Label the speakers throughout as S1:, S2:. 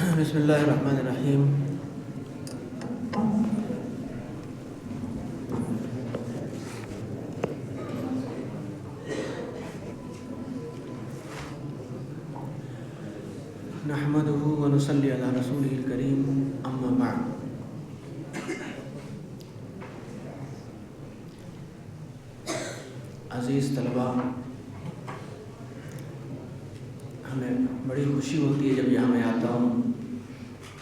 S1: بسم اللہ الرحمن الرحیم۔ نحمدہ ونصلی علی رسولہ الکریم، اما بعد۔ عزیز طلباء، ہمیں بڑی خوشی ہوتی ہے جب یہاں میں آتا ہوں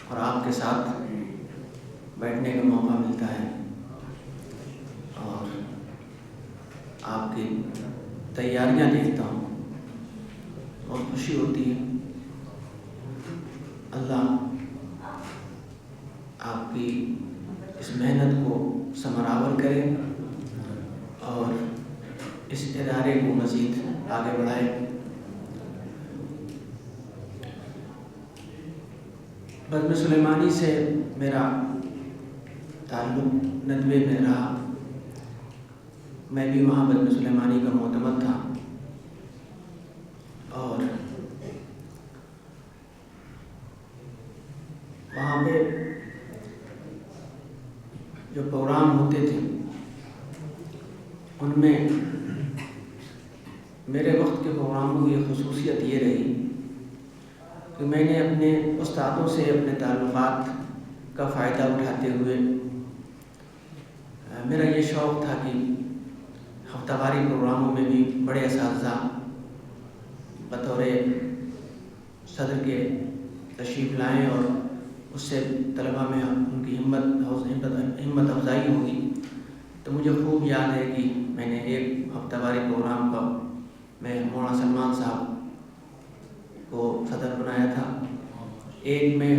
S1: اور آپ کے ساتھ بیٹھنے کا موقع ملتا ہے اور آپ کی تیاریاں دیکھتا ہوں، بہت خوشی ہوتی ہے۔ اللہ آپ کی اس محنت کو ثمرآور کرے اور اس ادارے کو مزید آگے بڑھائے۔ بزم سلیمانی سے میرا تعلق ندوے میں رہا، میں بھی وہاں بزم سلیمانی کا معتمد تھا اور وہاں پہ جو پروگرام ہوتے تھے ان میں میرے وقت کے پروگراموں کی خصوصیت یہ رہی کہ میں نے اپنے استادوں سے اپنے تعلقات کا فائدہ اٹھاتے ہوئے میرا یہ شوق تھا کہ ہفتہ واری پروگراموں میں بھی بڑے اساتذہ بطور صدر کے تشریف لائیں اور اس سے طلباء میں ان کی ہمت افزائی ہوگی۔ تو مجھے خوب یاد ہے کہ میں نے ایک ہفتہ واری پروگرام کا میں مولانا سلمان صاحب کو صدر بنایا تھا، ایک میں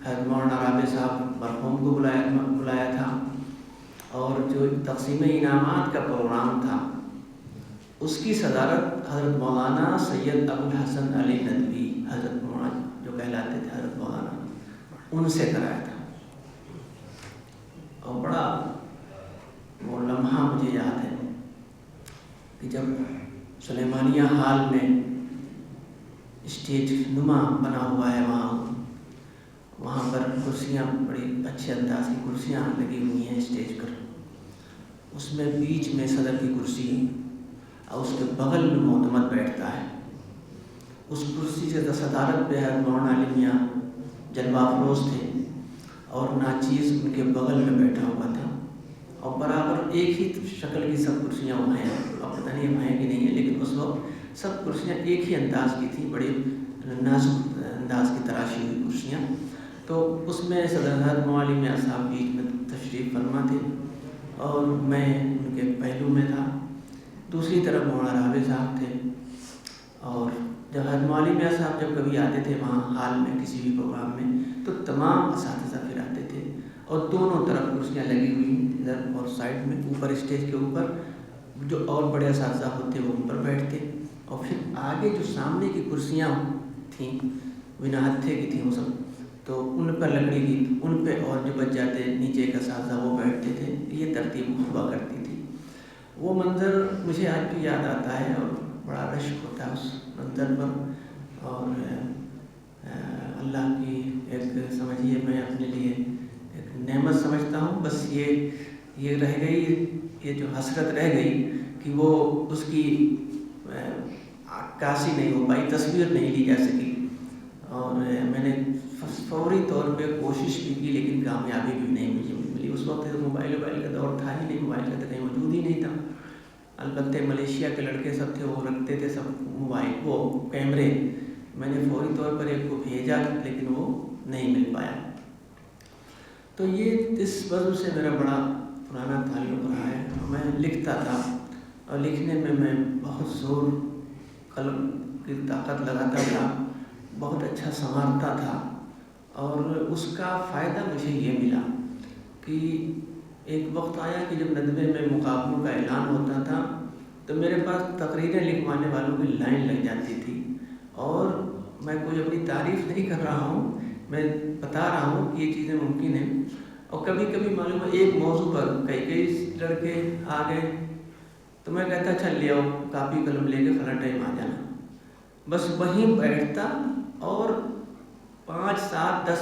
S1: حضرت مولانا رابع صاحب مرحوم کو بلایا تھا، اور جو تقسیم انعامات کا پروگرام تھا اس کی صدارت حضرت مولانا سید ابو الحسن علی ندوی، حضرت مولانا جو کہلاتے تھے حضرت مولانا، ان سے کرایا تھا۔ اور بڑا وہ لمحہ مجھے یاد ہے کہ جب سلیمانیہ ہال میں اسٹیج نما بنا ہوا ہے، وہاں پر کرسیاں بڑی اچھے انداز کی کرسیاں لگی ہوئی ہیں اسٹیج پر، اس میں بیچ میں صدر کی کرسی اور اس کے بغل میں معتمد بیٹھتا ہے۔ اس کرسی سے صدارت پہ حضرت مولانا علی میاں جلوہ افروز تھے اور ناچیز ان کے بغل میں بیٹھا ہوا تھا، اور برابر ایک ہی شکل کی سب کرسیاں وہاں ہیں، اب پتہ نہیں اب ہیں کہ نہیں ہیں، لیکن اس وقت سب کرسیاں ایک ہی انداز کی تھیں، بڑی نازک انداز کی تراشی ہوئی کرسیاں۔ تو اس میں صدر حضرت مولانا علی میاں صاحب بیچ میں تشریف فرما تھے اور میں ان کے پہلو میں تھا، دوسری طرف مولانا رابع صاحب تھے، اور جب حضرت مولانا علی میاں صاحب جب کبھی آتے تھے وہاں ہال میں کسی بھی پروگرام میں تو تمام اساتذہ پھر آتے تھے، اور دونوں طرف کرسیاں لگی ہوئی ادھر اور سائڈ میں، اوپر اسٹیج کے اوپر جو اور بڑے اساتذہ ہوتے وہ ان پر بیٹھتے، اور پھر آگے جو سامنے کی کرسیاں تھیں بنا ہتھے کی تھیں وہ سب، تو ان پر لکڑی کی ان پہ، اور جو بچ جاتے نیچے کا اساتذہ وہ بیٹھتے تھے، یہ ترتیب ہوا کرتی تھی۔ وہ منظر مجھے آج بھی یاد آتا ہے اور بڑا رشک ہوتا ہے اس منظر پر، اور اللہ کی ایک سمجھیے میں اپنے لیے ایک نعمت سمجھتا ہوں، بس یہ رہ گئی، یہ جو حسرت رہ گئی کہ وہ اس کی عکاسی نہیں ہو پائی، تصویر نہیں لی جا سکی، اور میں نے فوری طور پہ کوشش بھی کی لیکن کامیابی بھی نہیں ملی۔ اس وقت موبائل کا دور تھا ہی نہیں، موبائل کا تو کہیں وجود ہی نہیں تھا، البتہ ملیشیا کے لڑکے سب تھے وہ رکھتے تھے سب موبائل وہ کیمرے، میں نے فوری طور پر ایک کو بھیجا لیکن وہ نہیں مل پایا۔ تو یہ اس وجہ سے میرا بڑا پرانا تعلق رہا ہے، میں لکھتا تھا اور لکھنے میں بہت زور قلم کی طاقت لگاتا تھا، بہت اچھا سنوارتا تھا، اور اس کا فائدہ مجھے یہ ملا کہ ایک وقت آیا کہ جب ندوے میں مقابلوں کا اعلان ہوتا تھا تو میرے پاس تقریریں لکھوانے والوں کی لائن لگ جاتی تھی، اور میں کوئی اپنی تعریف نہیں کر رہا ہوں، میں بتا رہا ہوں کہ یہ چیزیں ممکن ہیں، اور کبھی کبھی معلوم ہے ایک موضوع پر کئی لڑکے آ گئے تو میں کہتا چل لے آؤ کاپی قلم لے کے فلاں ٹائم آ جانا، بس وہیں بیٹھتا اور 5 5-7-10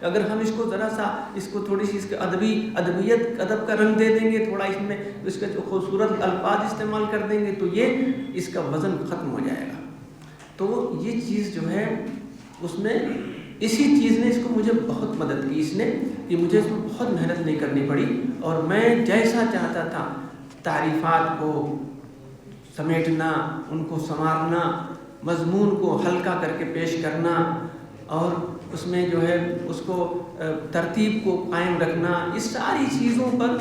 S1: اگر ہم اس کو ذرا سا اس کو تھوڑی سی اس کے ادب کا رنگ دے دیں گے، تھوڑا اس میں اس کے جو خوبصورت الفاظ استعمال کر دیں گے تو یہ اس کا وزن ختم ہو جائے گا۔ تو یہ چیز جو ہے اس میں اسی چیز نے اس کو مجھے بہت مدد کی، اس نے کہ مجھے اس میں بہت محنت نہیں کرنی پڑی، اور میں جیسا چاہتا تھا تعریفات کو سمیٹنا، ان کو سنوارنا، مضمون کو ہلکا کر کے پیش کرنا، اور اس میں جو ہے اس کو ترتیب کو قائم رکھنا، اس ساری چیزوں پر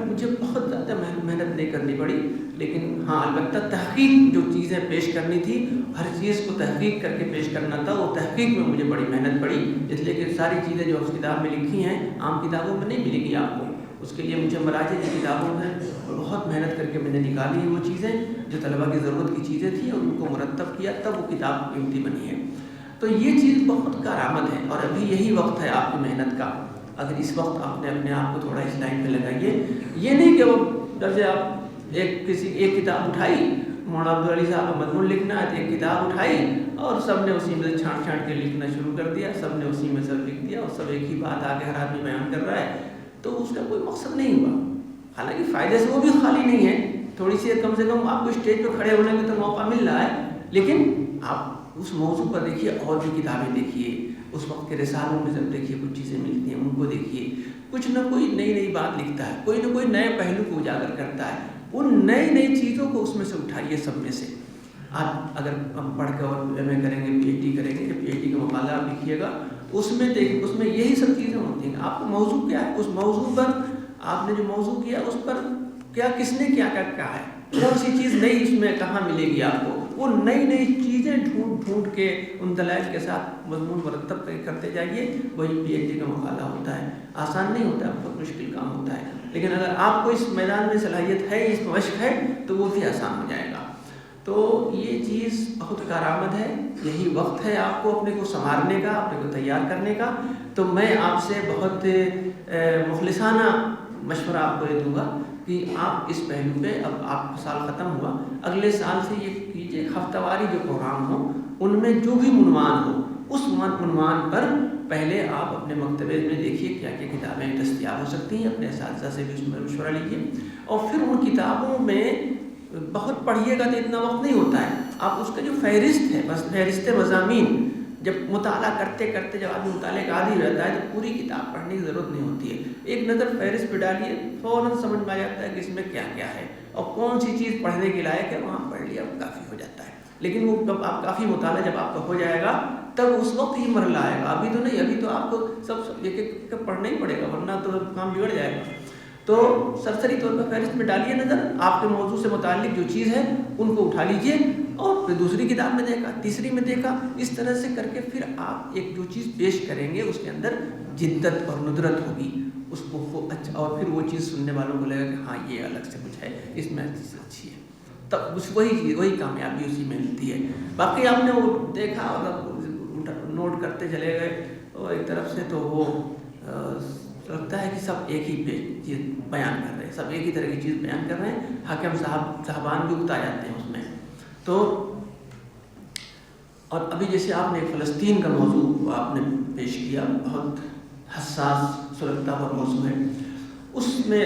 S1: مجھے بہت زیادہ محنت نہیں کرنی پڑی۔ لیکن ہاں البتہ تحقیق جو چیزیں پیش کرنی تھی، ہر چیز کو تحقیق کر کے پیش کرنا تھا، وہ تحقیق میں مجھے بڑی محنت پڑی، اس لیے کہ ساری چیزیں جو اس کتاب میں لکھی ہیں عام کتابوں میں نہیں ملے گی آپ کو، اس کے لیے مجھے مراجع کی کتابوں میں بہت محنت کر کے میں نے نکالی وہ چیزیں جو طلباء کی ضرورت کی چیزیں تھیں، اور ان کو مرتب کیا، تب وہ کتاب قیمتی بنی ہے۔ تو یہ چیز بہت کارآمد ہے، اور ابھی یہی وقت ہے آپ کی محنت کا۔ اگر اس وقت آپ نے اپنے آپ کو تھوڑا اس لائن پہ لگائیے، یہ نہیں کہ وہ جیسے آپ ایک کتاب اٹھائی، مولانا عبدالعلی صاحب کا مضمون لکھنا ہے تو ایک کتاب اٹھائی اور سب نے اسی میں چھانٹ کے لکھنا شروع کر دیا، سب نے اسی میں سب لکھ دیا، اور سب ایک ہی بات آگے ہر آدمی بیان کر رہا ہے، تو اس کا کوئی مقصد نہیں ہوا۔ حالانکہ فائدے سے وہ بھی خالی نہیں ہے، تھوڑی سی کم سے کم آپ کو اسٹیج پہ کھڑے ہونے کا تو موقع مل رہا ہے، لیکن آپ اس موضوع پر دیکھیے، اور بھی کتابیں دیکھیے، اس وقت کے رسالوں میں جب دیکھیے کچھ چیزیں ملتی ہیں، ان کو دیکھیے، کچھ نہ کوئی نئی بات لکھتا ہے، کوئی نہ کوئی نئے پہلو کو اجاگر کرتا ہے، ان نئی چیزوں کو اس میں سے اٹھائیے، سب میں سے۔ آپ اگر ہم پڑھ کے اور ایم اے کریں گے، پی ایچ ڈی کریں گے، پی ایچ ڈی کا مقالہ آپ لکھیے گا، اس میں دیکھیں، اس میں یہی سب چیزیں ہوتی ہیں۔ آپ کو موضوع کیا ہے، اس موضوع پر آپ نے جو موضوع کیا اس پر کیا کس نے کیا کہا ہے، کون سی چیز نئی اس میں کہاں ملے گی آپ کو، وہ نئی چیزیں ڈھونڈ کے ان دلائل کے ساتھ مضمون مرتب کرتے جائیے، وہی پی ایچ ڈی کا مقالہ ہوتا ہے۔ آسان نہیں ہوتا ہے، بہت مشکل کام ہوتا ہے، لیکن اگر آپ کو اس میدان میں صلاحیت ہے، اس میں مشق ہے، تو وہ بھی آسان ہو جائے گا۔ تو یہ چیز بہت کارآمد ہے، یہی وقت ہے آپ کو اپنے کو سنوارنے کا، اپنے کو تیار کرنے کا۔ تو میں آپ سے بہت مخلصانہ مشورہ آپ کو یہ دوں گا کہ آپ اس پہلو پہ، اب آپ کا سال ختم ہوا، اگلے سال سے یہ کیجیے، ہفتہ واری جو پروگرام ہو ان میں جو بھی عنوان ہو، اس عنوان پر پہلے آپ اپنے مکتبے میں دیکھیے کیا کیا کتابیں دستیاب ہو سکتی ہیں، اپنے اساتذہ سے بھی اس میں مشورہ لیجیے، اور پھر ان کتابوں میں بہت پڑھیے گا تو اتنا وقت نہیں ہوتا ہے، آپ اس کا جو فہرست ہے، بس فہرست مضامین، جب مطالعہ کرتے کرتے جب آدمی مطالعے کا عادی رہتا ہے تو پوری کتاب پڑھنے کی ضرورت نہیں ہوتی ہے، ایک نظر فہرست پہ ڈالیے، فوراً سمجھ میں آ جاتا ہے کہ اس میں کیا کیا ہے اور کون سی چیز پڑھنے کے لائق ہے، وہاں پڑھ لیا وہ کافی ہو جاتا ہے۔ لیکن وہ جب آپ کافی مطالعہ جب آپ کا ہو جائے گا تب اس وقت ہی مرحلہ آئے گا، ابھی تو نہیں، ابھی تو آپ کو سب ایک ایک پڑھنا ہی پڑے گا، ورنہ تو کام بگڑ جائے گا۔ تو سرسری طور پر فہرست میں ڈالیے نظر، آپ کے موضوع سے متعلق جو چیز ہے ان کو اٹھا لیجئے، اور پھر دوسری کتاب میں دیکھا، تیسری میں دیکھا، اس طرح سے کر کے پھر آپ ایک جو چیز پیش کریں گے اس کے اندر جدت اور ندرت ہوگی، اس کو اچھا، اور پھر وہ چیز سننے والوں کو لگے گا کہ ہاں یہ الگ سے کچھ ہے، اس میں چیز اچھی ہے، تب وہی کامیابی اسی میں ملتی ہے۔ باقی آپ نے وہ دیکھا اور نوٹ کرتے چلے گئے اور ایک طرف سے، تو وہ لگتا ہے کہ سب ایک ہی چیز بیان کر رہے ہیں، سب ایک ہی طرح کی چیز بیان کر رہے ہیں، حاکم صاحبان بھی اکتا جاتے ہیں اس میں۔ تو اور ابھی جیسے آپ نے فلسطین کا موضوع آپ نے پیش کیا، بہت حساس سلگتا ہوا موضوع ہے، اس میں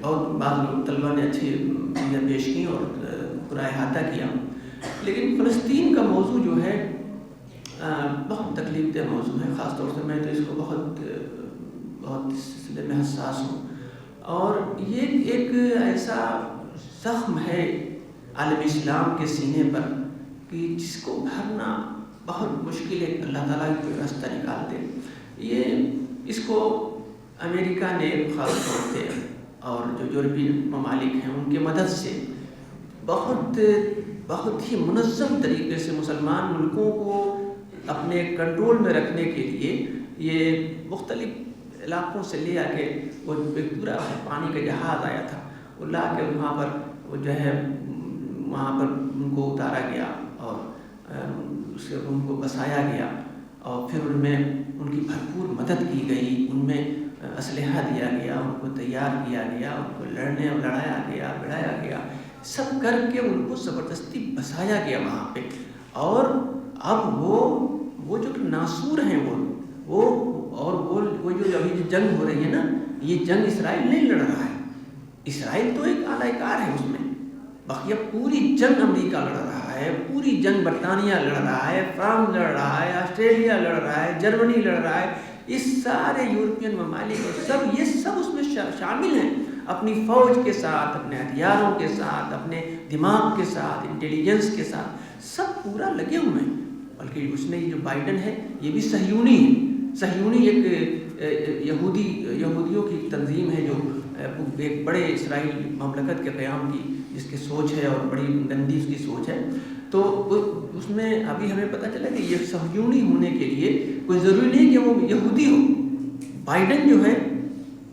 S1: بہت بعض طلبہ نے اچھی چیزیں پیش کی اور پورا احاطہ کیا، لیکن فلسطین کا موضوع جو ہے بہت تکلیف دہ موضوع ہے، خاص طور سے میں تو اس کو بہت اس سلسلے میں حساس ہوں، اور یہ ایک ایسا زخم ہے عالم اسلام کے سینے پر کہ جس کو بھرنا بہت مشکل ہے، اللہ تعالیٰ کوئی راستہ نکال دے۔ اس کو امریکہ نے خاص طور سے اور جو یورپی ممالک ہیں ان کے مدد سے بہت ہی منظم طریقے سے مسلمان ملکوں کو اپنے کنٹرول میں رکھنے کے لیے یہ مختلف علاقوں سے لے آ کے، وہ ایک پورا پانی کا جہاز آیا تھا، وہ لا کے وہاں پر وہ جو ہے وہاں پر ان کو اتارا گیا اور اس سے ان کو بسایا گیا، اور پھر ان میں ان کی بھرپور مدد کی گئی، ان میں اسلحہ دیا گیا، ان کو تیار کیا گیا، ان کو لڑنے اور لڑایا گیا، بڑھایا گیا، سب کر کے ان کو زبردستی بسایا گیا وہاں پہ، اور اب وہ جو ناسور ہیں وہ اور وہ جو ابھی جو جنگ ہو رہی ہے نا، یہ جنگ اسرائیل نہیں لڑ رہا ہے، اسرائیل تو ایک اعلی کار ہے اس میں، بقیہ پوری جنگ امریکہ لڑ رہا ہے، پوری جنگ برطانیہ لڑ رہا ہے، فرانس لڑ رہا ہے، آسٹریلیا لڑ رہا ہے، جرمنی لڑ رہا ہے، اس سارے یورپین ممالک اور سب یہ سب اس میں شامل ہیں، اپنی فوج کے ساتھ، اپنے ہتھیاروں کے ساتھ، اپنے دماغ کے ساتھ، انٹیلیجنس کے ساتھ، سب پورا لگے ہوئے ہیں۔ بلکہ اس میں جو بائیڈن ہے یہ بھی صہیونی ہے، صہیونی ایک یہودیوں کی تنظیم ہے جو ایک بڑے اسرائیل مملکت کے قیام کی جس کی سوچ ہے اور بڑی گندی اس کی سوچ ہے۔ تو اس میں ابھی ہمیں پتہ چلا کہ یہ صہیونی ہونے کے لیے کوئی ضروری نہیں کہ وہ یہودی ہو۔ بائیڈن جو ہے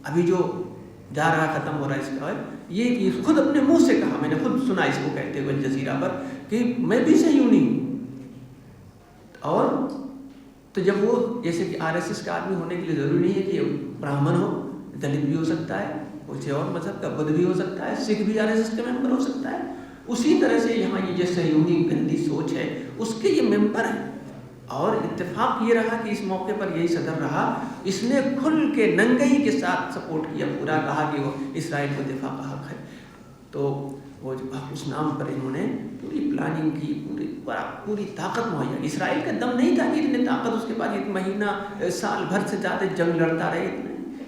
S1: ابھی جو جا رہا ختم ہو رہا ہے اس کا، یہ خود اپنے منہ سے کہا، میں نے خود سنا اس کو کہتے ہوئے الجزیرہ پر کہ میں بھی صہیونی ہوں۔ اور تو جب وہ جیسے کہ RSS کا آدمی ہونے کے لیے ضروری نہیں ہے کہ براہمن ہو، دلت بھی ہو سکتا ہے، کسی اور مذہب کا بدھ بھی ہو سکتا ہے، سکھ بھی RSS کا ممبر ہو سکتا ہے، اسی طرح سے یہاں یہ جو صہیونی گندی سوچ ہے اس کے یہ ممبر ہیں۔ اور اتفاق یہ رہا کہ اس موقع پر یہی صدر رہا، اس نے کھل کے ننگئی کے ساتھ سپورٹ کیا، پورا کہا کہ وہ اسرائیل کو دفاع کا حق ہے۔ تو وہ اس نام پر انہوں نے پوری پلاننگ کی، پوری طاقت مہیا، اسرائیل کا دم نہیں تھا کہ اتنی طاقت اس کے بعد ایک مہینہ سال بھر سے زیادہ جنگ لڑتا رہے،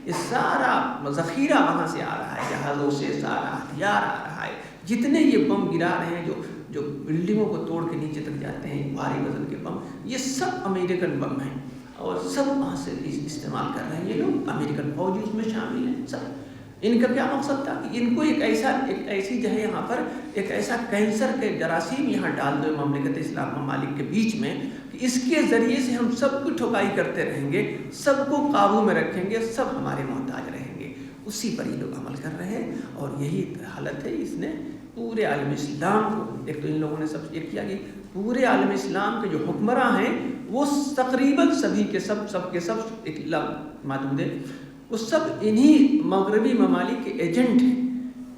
S1: یہ سارا ذخیرہ وہاں سے آ رہا ہے، جہازوں سے سارا ہتھیار آ رہا ہے، جتنے یہ بم گرا رہے ہیں جو بلڈنگوں کو توڑ کے نیچے تک جاتے ہیں، بھاری وزن کے بم، یہ سب امریکن بم ہیں اور سب وہاں سے استعمال کر رہے ہیں یہ لوگ، امریکن فوجی اس میں شامل ہیں سب۔ ان کا کیا مقصد تھا کہ ان کو ایک ایسی جگہ یہاں پر ایک ایسا کینسر کے جراثیم یہاں ڈال دو مملکت اسلام ممالک کے بیچ میں کہ اس کے ذریعے سے ہم سب کو ٹھکائی کرتے رہیں گے، سب کو قابو میں رکھیں گے، سب ہمارے محتاج رہیں گے، اسی پر یہ لوگ عمل کر رہے ہیں۔ اور یہی حالت ہے، اس نے پورے عالم اسلام کو، ایک تو ان لوگوں نے سب یہ کیا کہ پورے عالم اسلام کے جو حکمراں ہیں وہ تقریباً سبھی کے سب اطلاع معدود ہے، وہ سب انہی مغربی ممالک کے ایجنٹ ہیں۔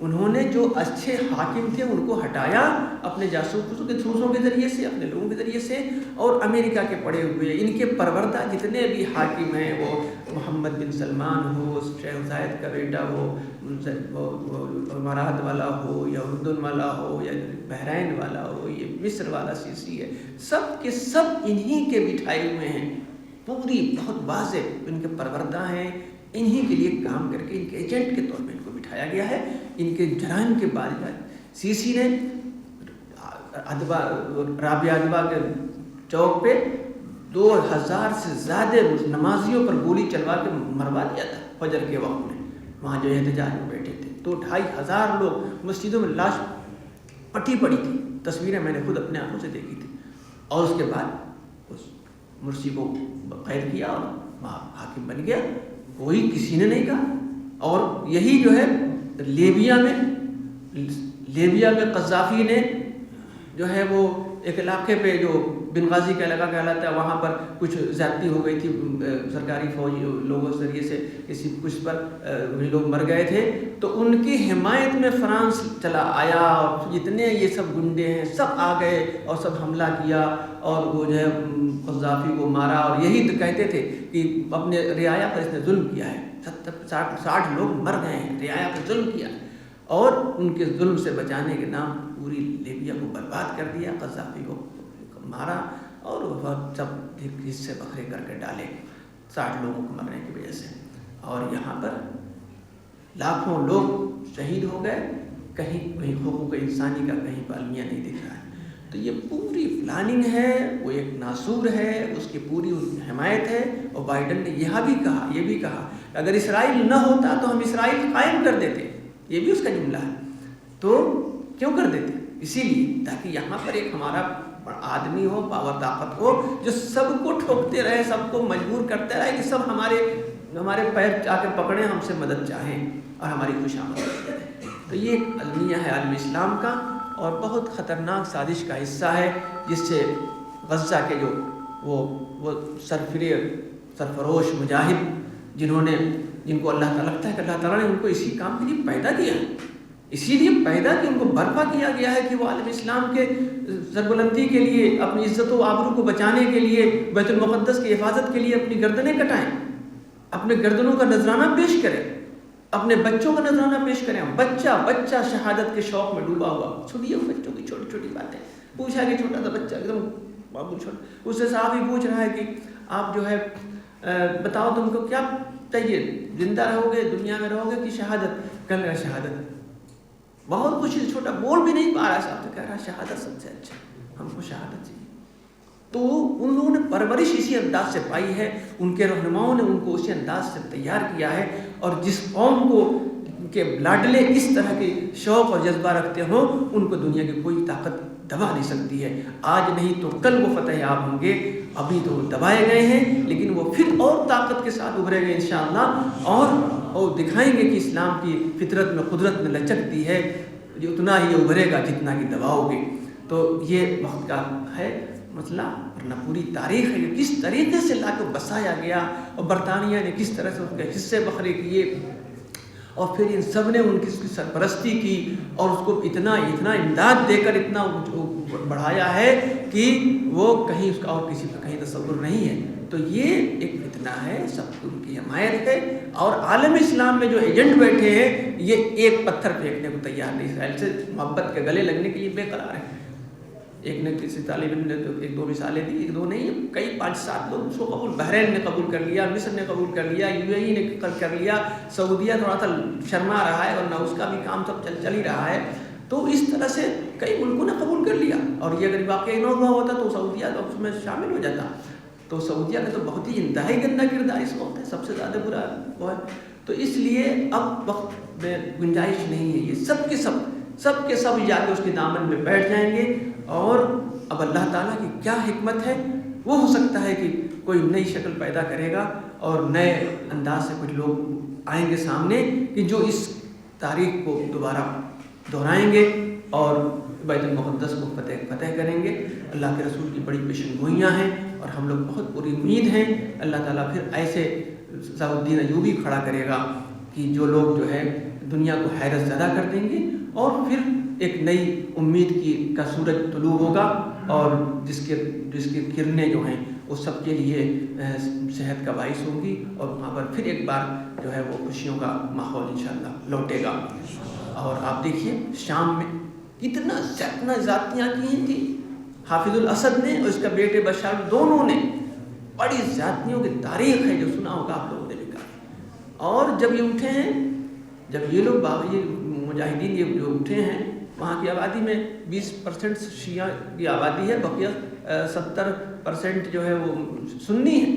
S1: انہوں نے جو اچھے حاکم تھے ان کو ہٹایا اپنے جاسوسوں کے ذریعے سے، اپنے لوگوں کے ذریعے سے، اور امریکہ کے پڑے ہوئے ان کے پروردہ جتنے بھی حاکم ہیں، وہ محمد بن سلمان ہو، شیخ زائد کا بیٹا ہو، امارات والا ہو یا اردن والا ہو یا بحرین والا ہو، یہ مصر والا سیسی ہے، سب کے سب انہی کے بٹھائے ہوئے ہیں، پوری بہت واضح ان کے پروردہ ہیں، انہی کے لیے کام کر کے ان کے ایجنٹ کے طور پہ ان کو بٹھایا گیا ہے۔ ان کے جرائم کے بعد سیسی نے رابعہ ادوا کے چوک پہ 2000 سے زیادہ نمازیوں پر گولی چلوا کے مروا دیا تھا فجر کے وقت میں، وہاں جو احتجاج میں بیٹھے تھے، 2-2500 لوگ، مسجدوں میں لاش پٹی پڑی تھی، تصویریں میں نے خود اپنے آنکھوں سے دیکھی تھی۔ اور اس کے بعد اس مرسی کو قید کیا اور وہاں حاکم بن گیا، کوئی کسی نے نہیں کہا۔ اور یہی جو ہے لیبیا میں قذافی نے جو ہے وہ ایک علاقے پہ جو بنغازی کا علاقہ کہلاتا ہے، وہاں پر کچھ زیادتی ہو گئی تھی سرکاری فوجی لوگوں کے ذریعے سے، کسی کچھ پر لوگ مر گئے تھے، تو ان کی حمایت میں فرانس چلا آیا اور جتنے یہ سب گنڈے ہیں سب آ گئے اور سب حملہ کیا اور وہ جو ہے قذافی کو مارا۔ اور یہی تو کہتے تھے کہ اپنے رعایا پر اس نے ظلم کیا ہے، 60 لوگ مر گئے ہیں، رعایا پر ظلم کیا، اور ان کے ظلم سے بچانے کے نام پوری لیبیا کو برباد کر دیا، قذافی کو مارا اور وہ سب حصے بکھرے کر کے ڈالے 60 لوگوں کو مرنے کی وجہ سے۔ اور یہاں پر لاکھوں لوگ شہید ہو گئے، کہیں حقوق انسانی کا کہیں پر المیہ نہیں دکھ رہا ہے۔ تو یہ پوری پلاننگ ہے، وہ ایک ناسور ہے، اس کی پوری حمایت ہے۔ اور بائیڈن نے یہ بھی کہا اگر اسرائیل نہ ہوتا تو ہم اسرائیل قائم کر دیتے، یہ بھی اس کا جملہ ہے۔ تو کیوں کر دیتے؟ اسی لیے تاکہ یہاں پر ایک ہمارا آدمی ہو، پاور طاقت ہو، جو سب کو ٹھوکتے رہے، سب کو مجبور کرتے رہے کہ سب ہمارے پیر آ کے پکڑیں، ہم سے مدد چاہیں اور ہماری خوشامد کریں۔ تو یہ ایک المیہ ہے عالم اسلام کا، اور بہت خطرناک سازش کا حصہ ہے، جس سے غزہ کے جو وہ سرفروش مجاہد جن کو اللہ تعالیٰ لگتا ہے کہ اللہ تعالیٰ نے ان کو اسی کام کے لیے پیدا کیا ہے، اسی لیے پیدا کہ ان کو برپا کیا گیا ہے کہ وہ عالم اسلام کے سربلندی کے لیے، اپنی عزت و آبرو کو بچانے کے لیے، بیت المقدس کی حفاظت کے لیے اپنی گردنیں کٹائیں۔ اپنے گردنوں کا نذرانہ پیش کریں، اپنے بچوں کا نذرانہ پیش کریں. بچہ شہادت کے شوق میں ڈوبا ہوا. سنیے بچوں کی چھوٹی چھوٹی باتیں. پوچھا کہ چھوٹا سا بچہ ایک دم بابو چھوٹا، اس سے صاحب ہی پوچھ رہا ہے کہ آپ جو ہے بتاؤ تم کو کیا چاہیے، زندہ رہو گے، دنیا میں رہو گے کہ شہادت؟ کہنے لگا شہادت. بہت کچھ چھوٹا بول بھی نہیں پا رہا صاحب، تو کہہ رہا شہادت سب سے اچھا، ہم کو شہادت چاہیے. تو ان لوگوں نے پرورش اسی انداز سے پائی ہے، ان کے رہنماؤں نے ان کو اسی انداز سے تیار کیا ہے. اور جس قوم کو کے لاڈلے اس طرح کے شوق اور جذبہ رکھتے ہوں، ان کو دنیا کی کوئی طاقت دبا نہیں سکتی ہے. آج نہیں تو کل وہ فتح یاب ہوں گے. ابھی تو دبائے گئے ہیں، لیکن وہ پھر اور طاقت کے ساتھ ابھرے گئے انشاءاللہ، اور دکھائیں گے کہ اسلام کی فطرت میں قدرت میں لچکتی ہے، جو اتنا ہی ابھرے گا جتنا کہ دباؤ گے. تو یہ وقت کا ہے مسئلہ، ورنہ پوری تاریخ ہے کہ کس طریقے سے لا کے بسایا گیا، اور برطانیہ نے کس طرح سے اس کے حصے بکھرے کیے، اور پھر ان سب نے ان کی سرپرستی کی، اور اس کو اتنا امداد دے کر اتنا بڑھایا ہے کہ وہ کہیں اس کا اور کسی کا کہیں تصور نہیں ہے. تو یہ ایک فتنہ ہے، سب کی ان کی حمایت ہے. اور عالم اسلام میں جو ایجنٹ بیٹھے ہیں، یہ ایک پتھر پھینکنے کو تیار نہیں، اسرائیل سے محبت کے گلے لگنے کے لیے بے قرار ہے. ایک نے کسی طالب علم نے ایک دو مثالیں دی، ایک دو نہیں، کئی 5-7 لوگ اس کو قبول، بحرین نے قبول کر لیا، مصر نے قبول کر لیا، UAE نے کر لیا، سعودیہ تھوڑا سا شرما رہا ہے، ورنہ اس کا بھی کام سب چل ہی رہا ہے. تو اس طرح سے کئی ملکوں نے قبول کر لیا. اور یہ اگر واقعی نہ ہوا ہوتا تو سعودیہ اس میں شامل ہو جاتا. تو سعودیہ کا تو بہت ہی انتہائی گندا کردار اس وقت ہے، سب سے زیادہ برا وہ ہے. تو اس لیے اب وقت میں گنجائش نہیں ہے، یہ سب کے سب جا کے اس کے دامن میں بیٹھ جائیں گے. اور اب اللہ تعالیٰ کی کیا حکمت ہے، وہ ہو سکتا ہے کہ کوئی نئی شکل پیدا کرے گا، اور نئے انداز سے کچھ لوگ آئیں گے سامنے کہ جو اس تاریخ کو دوبارہ دہرائیں گے اور بیت المقدس کو فتح کریں گے. اللہ کے رسول کی بڑی پیشن گوئیاں ہیں، اور ہم لوگ بہت پوری امید ہیں. اللہ تعالیٰ پھر ایسے صلاح الدین ایوبی کھڑا کرے گا کہ جو لوگ جو ہے دنیا کو حیرت زدہ کر دیں گے، اور پھر ایک نئی امید کا سورج طلوع ہوگا، اور جس کی کرنیں جو ہیں وہ سب کے لیے صحت کا باعث ہوں گی. اور وہاں پر پھر ایک بار جو ہے وہ خوشیوں کا ماحول انشاءاللہ لوٹے گا. اور آپ دیکھیے شام میں کتنا زیادتیاں کی تھی حافظ الاسد نے اور اس کا بیٹے بشار، دونوں نے. بڑی زیادتیوں کی تاریخ ہے جو سنا ہوگا آپ لوگوں نے بھی کہا. اور جب یہ اٹھے ہیں، جب یہ لوگ مجاہدین یہ جو اٹھے ہیں، وہاں کی آبادی میں 20% شیعہ کی آبادی ہے، بقیہ 70% جو ہے وہ سنی ہے،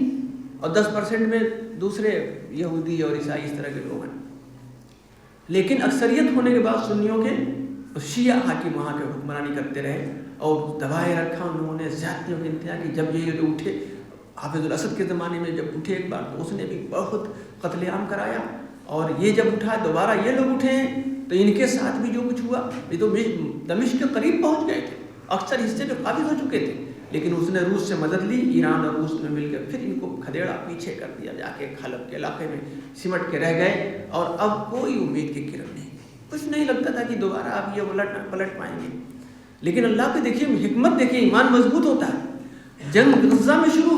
S1: اور 10% میں دوسرے یہودی اور عیسائی اس طرح کے لوگ ہیں. لیکن اکثریت ہونے کے بعد سنیوں کے شیعہ حاکم وہاں کے حکمرانی کرتے رہے، اور دبائے رکھا ان لوگوں نے، زیادتیوں کی انتہا کی. جب یہ لوگ اٹھے حافظ الاسد کے زمانے میں، جب اٹھے ایک بار تو اس نے بھی بہت قتل عام کرایا. اور یہ جب اٹھا دوبارہ یہ لوگ اٹھے ہیں تو ان کے ساتھ بھی جو کچھ ہوا، یہ تو دمشق کے قریب پہنچ گئے تھے، اکثر حصے پہ قابض ہو چکے تھے. لیکن اس نے روس سے مدد لی، ایران اور روس میں مل کر پھر ان کو کھدیڑا پیچھے کر دیا، جا کے حلب کے علاقے میں سمٹ کے رہ گئے. اور اب کوئی امید کی کرن نہیں، کچھ نہیں لگتا تھا کہ دوبارہ آپ یہ پلٹ پائیں گے. لیکن اللہ کی دیکھیے حکمت، دیکھیے ایمان مضبوط ہوتا ہے. جنگ غزہ میں شروع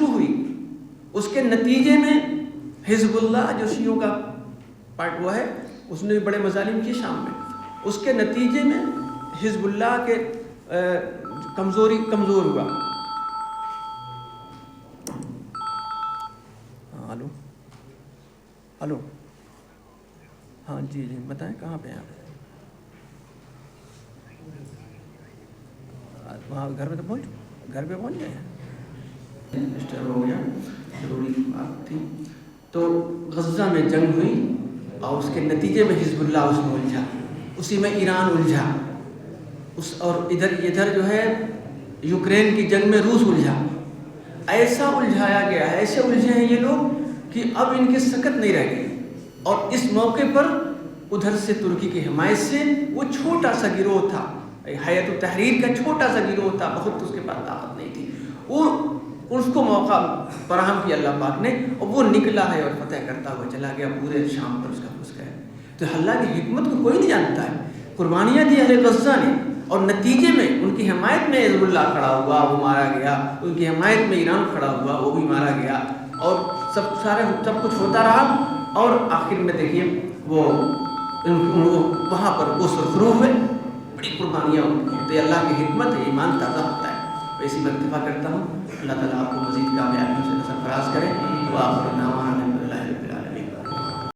S1: ہوئی، اس کے نتیجے میں حزب اللہ جو شیعوں کا پارٹ وہ ہے، اس نے بھی بڑے مظالم کیے شام میں. اس کے نتیجے میں حزب اللہ کے کمزور ہوا. ہلو ہاں جی بتائیں کہاں پہ ہیں آپ؟ وہاں گھر پہ پہنچ گئے ہیں. ڈسٹرب ہو گیا، ضروری بات تھی. تو غزہ میں جنگ ہوئی، اور اس کے نتیجے میں حزب اللہ اس میں الجھا، اسی میں ایران الجھا، اور ادھر جو ہے یوکرین کی جنگ میں روس الجھا. ایسا الجھایا گیا ہے، ایسے الجھے ہیں یہ لوگ کہ اب ان کی سکت نہیں رہ گئی. اور اس موقع پر ادھر سے ترکی کی حمایت سے وہ چھوٹا سا گروہ تھا، حیات التحریر کا چھوٹا سا گروہ تھا، بہت اس کے پاس طاقت نہیں تھی، وہ اس کو موقع فراہم کیا اللہ پاک نے، اور وہ نکلا ہے اور فتح کرتا ہوا چلا گیا پورے شام پر اس کا گھس گیا. تو اللہ کی حکمت کو کوئی نہیں جانتا ہے. قربانیاں دی اہل غزہ نے، اور نتیجے میں ان کی حمایت میں حزب اللہ کھڑا ہوا، وہ مارا گیا. ان کی حمایت میں ایران کھڑا ہوا، وہ بھی مارا گیا. اور سب کچھ ہوتا رہا، اور آخر میں دیکھیے وہ وہاں پر وہ سرخرو ہوئے، بڑی قربانیاں ہوتی ہیں. تو یہ اللہ کی حکمت ہے، ایمان تازہ ہوتا ہے. اسی میں اکتفا کرتا ہوں. اللہ تعالیٰ آپ کو مزید کامیابیوں سے سرفراز کرے.